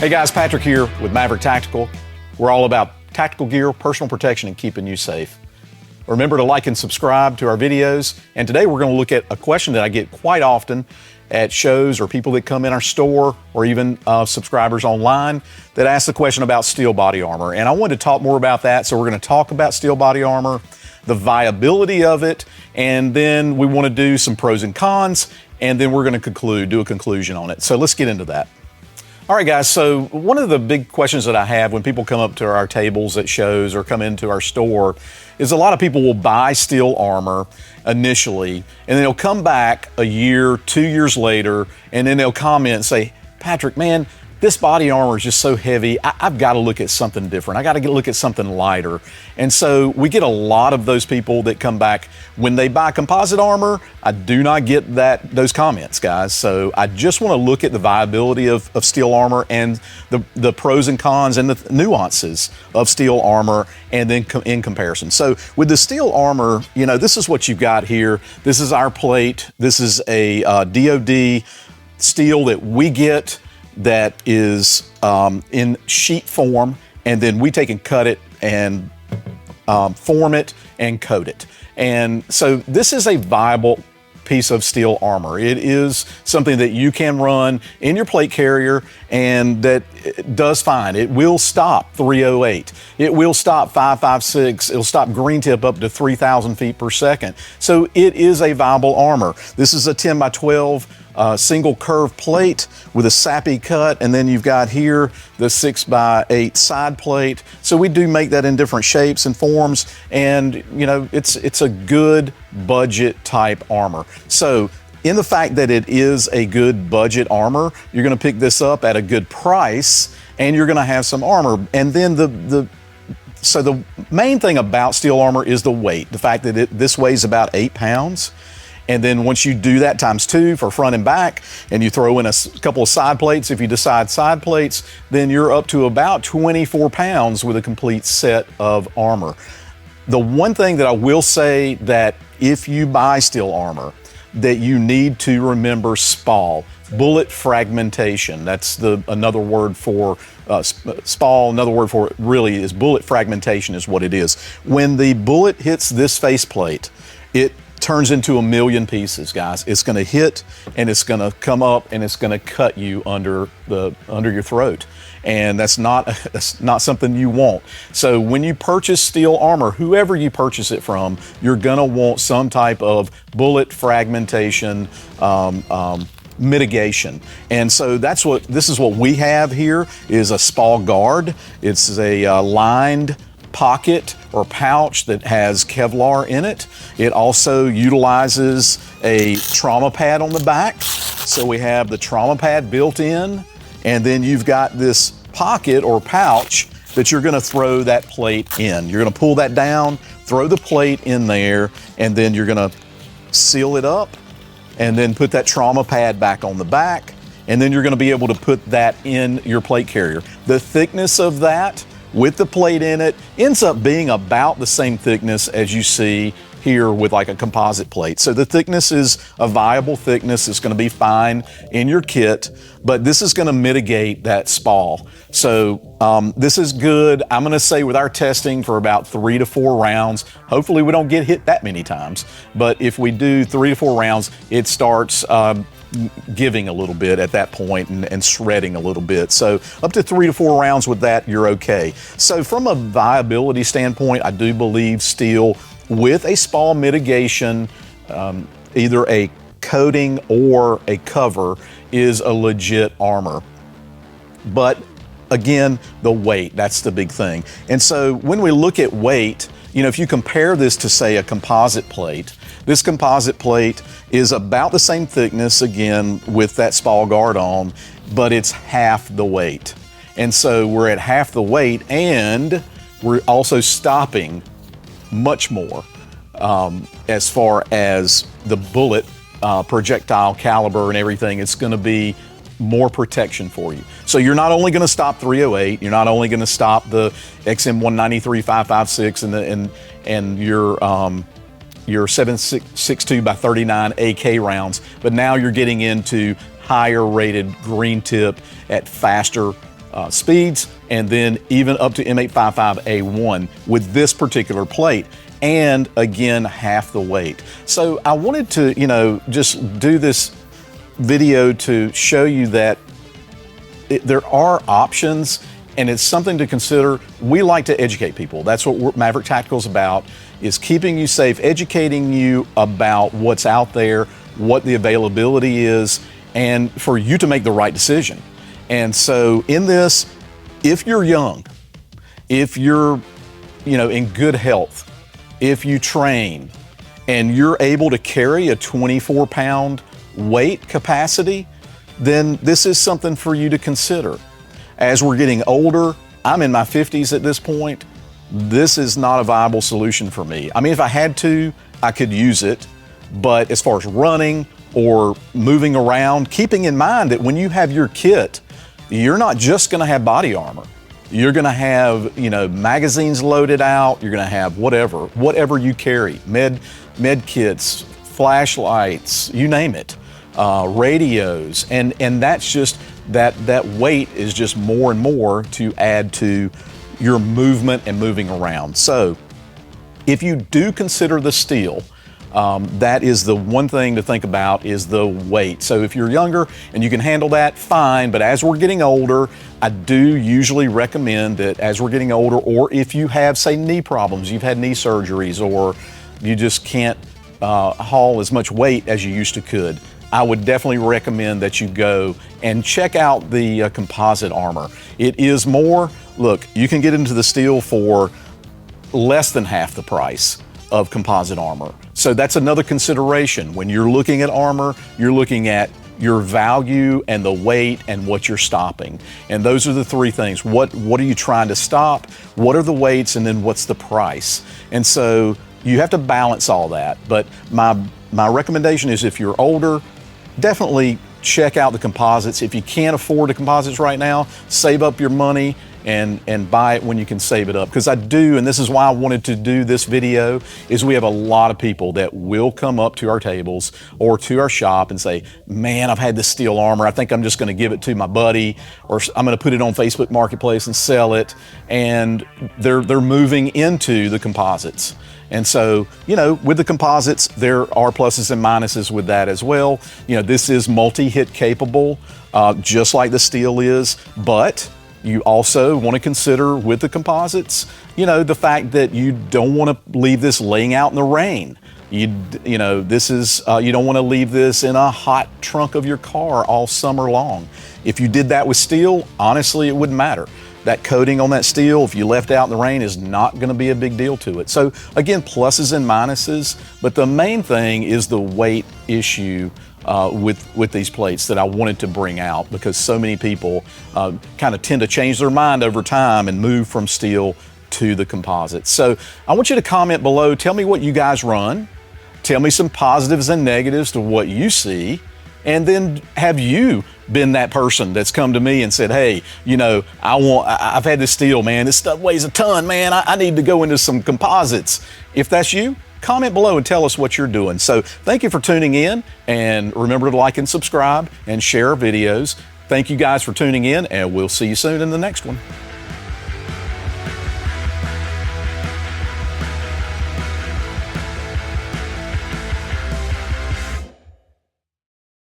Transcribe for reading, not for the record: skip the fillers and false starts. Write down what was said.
Hey guys, Patrick here with Maverick Tactical. We're all about tactical gear, personal protection, and keeping you safe. Remember to like and subscribe to our videos. And today we're going to look at a question that I get quite often at shows or people that come in our store or even subscribers online that ask the question about steel body armor. And I wanted to talk more about that. So we're going to talk about steel body armor, the viability of it, and then we want to do some pros and cons, and then we're going to do a conclusion on it. So let's get into that. All right, guys, so one of the big questions that I have when people come up to our tables at shows or come into our store is a lot of people will buy steel armor initially, and then they'll come back a year, 2 years later, and then they'll comment and say, Patrick, man, this body armor is just so heavy. I've got to look at something different. I got to look at something lighter. And so we get a lot of those people that come back when they buy composite armor. I do not get those comments, guys. So I just want to look at the viability of steel armor and the pros and cons and the nuances of steel armor, and then in comparison. So with the steel armor, you know, this is what you've got here. This is our plate. This is a DOD steel that we get that is in sheet form, and then we take and cut it and form it and coat it. And so this is a viable piece of steel armor. It is something that you can run in your plate carrier, and that does fine. It will stop 308. It will stop 556. It'll stop green tip up to 3,000 feet per second. So it is a viable armor. This is a 10 by 12 single curve plate with a sappy cut, and then you've got here the 6 by 8 side plate. So we do make that in different shapes and forms, and you know, it's a good budget type armor. So in the fact that it is a good budget armor, you're going to pick this up at a good price, and you're going to have some armor. And then so the main thing about steel armor is the weight, the fact that this weighs about 8 pounds. And then once you do that times 2 for front and back, and you throw in a couple of side plates, if you decide side plates, then you're up to about 24 pounds with a complete set of armor. The one thing that I will say, that if you buy steel armor, that you need to remember Spall, bullet fragmentation. That's another word for Spall. Another word for it really is bullet fragmentation is what it is. When the bullet hits this faceplate, it turns into a million pieces, guys. It's going to hit, and it's going to come up, and it's going to cut you under your throat, and that's not something you want. So when you purchase steel armor, whoever you purchase it from, you're going to want some type of bullet fragmentation mitigation. And so this is what we have here is a Spall guard. It's a lined pocket or pouch that has Kevlar in it. It also utilizes a trauma pad on the back. So we have the trauma pad built in, and then you've got this pocket or pouch that you're going to throw that plate in. You're going to pull that down, throw the plate in there, and then you're going to seal it up, and then put that trauma pad back on the back, and then you're going to be able to put that in your plate carrier. The thickness of that with the plate in it ends up being about the same thickness as you see here with like a composite plate. So the thickness is a viable thickness. It's going to be fine in your kit, but this is going to mitigate that Spall. So this is good. I'm going to say with our testing for about 3 to 4 rounds, hopefully we don't get hit that many times, but if we do 3 to 4 rounds, it starts giving a little bit at that point and shredding a little bit. So up to 3 to 4 rounds with that, you're okay. So from a viability standpoint, I do believe steel with a Spall mitigation, either a coating or a cover, is a legit armor. But again, the weight, that's the big thing. And so when we look at weight, you know, if you compare this to, say, a composite plate, this composite plate is about the same thickness, again, with that Spall guard on, but it's half the weight. And so we're at half the weight, and we're also stopping much more as far as the bullet projectile caliber and everything. It's going to be more protection for you. So you're not only going to stop 308, you're not only going to stop the XM193 556 and your 7.62 by 39 AK rounds, but now you're getting into higher rated green tip at faster speeds, and then even up to M855A1 with this particular plate. And again, half the weight. So I wanted to, just do this video to show you that there are options, and it's something to consider. We like to educate people. That's what Maverick Tactical is about, is keeping you safe, educating you about what's out there, what the availability is, and for you to make the right decision. And so in this, if you're young, if you're, in good health, if you train, and you're able to carry a 24-pound weight capacity, then this is something for you to consider. As we're getting older, I'm in my 50s at this point, this is not a viable solution for me. I mean, if I had to, I could use it, but as far as running or moving around, keeping in mind that when you have your kit, you're not just gonna have body armor. You're gonna have, magazines loaded out, you're gonna have whatever you carry, med kits, flashlights, you name it, radios, and that's just, that weight is just more and more to add to your movement and moving around. So if you do consider the steel, that is the one thing to think about, is the weight. So if you're younger and you can handle that, fine. But as we're getting older, I do usually recommend that as we're getting older, or if you have, say, knee problems, you've had knee surgeries, or you just can't haul as much weight as you used to could, I would definitely recommend that you go and check out the composite armor. It is more, look, you can get into the steel for less than half the price of composite armor. So that's another consideration. When you're looking at armor, you're looking at your value and the weight and what you're stopping. And those are the three things. What are you trying to stop? What are the weights? And then what's the price? And so you have to balance all that. But my recommendation is, if you're older, definitely check out the composites. If you can't afford the composites right now, save up your money and buy it when you can save it up. Because I do, and this is why I wanted to do this video, is we have a lot of people that will come up to our tables or to our shop and say, man, I've had this steel armor, I think I'm just gonna give it to my buddy, or I'm gonna put it on Facebook Marketplace and sell it, and they're moving into the composites. And so, with the composites, there are pluses and minuses with that as well. This is multi-hit capable, just like the steel is, but you also want to consider with the composites, the fact that you don't want to leave this laying out in the rain. This is, you don't want to leave this in a hot trunk of your car all summer long. If you did that with steel, honestly, it wouldn't matter. That coating on that steel, if you left out in the rain, is not going to be a big deal to it. So again, pluses and minuses, but the main thing is the weight issue with these plates that I wanted to bring out, because so many people kind of tend to change their mind over time and move from steel to the composites. So I want you to comment below, tell me what you guys run, tell me some positives and negatives to what you see, and then have you been that person that's come to me and said, hey, I've had this steel, man, this stuff weighs a ton, man, I need to go into some composites. If that's you, comment below and tell us what you're doing. So thank you for tuning in, and remember to like and subscribe and share our videos. Thank you guys for tuning in, and we'll see you soon in the next one.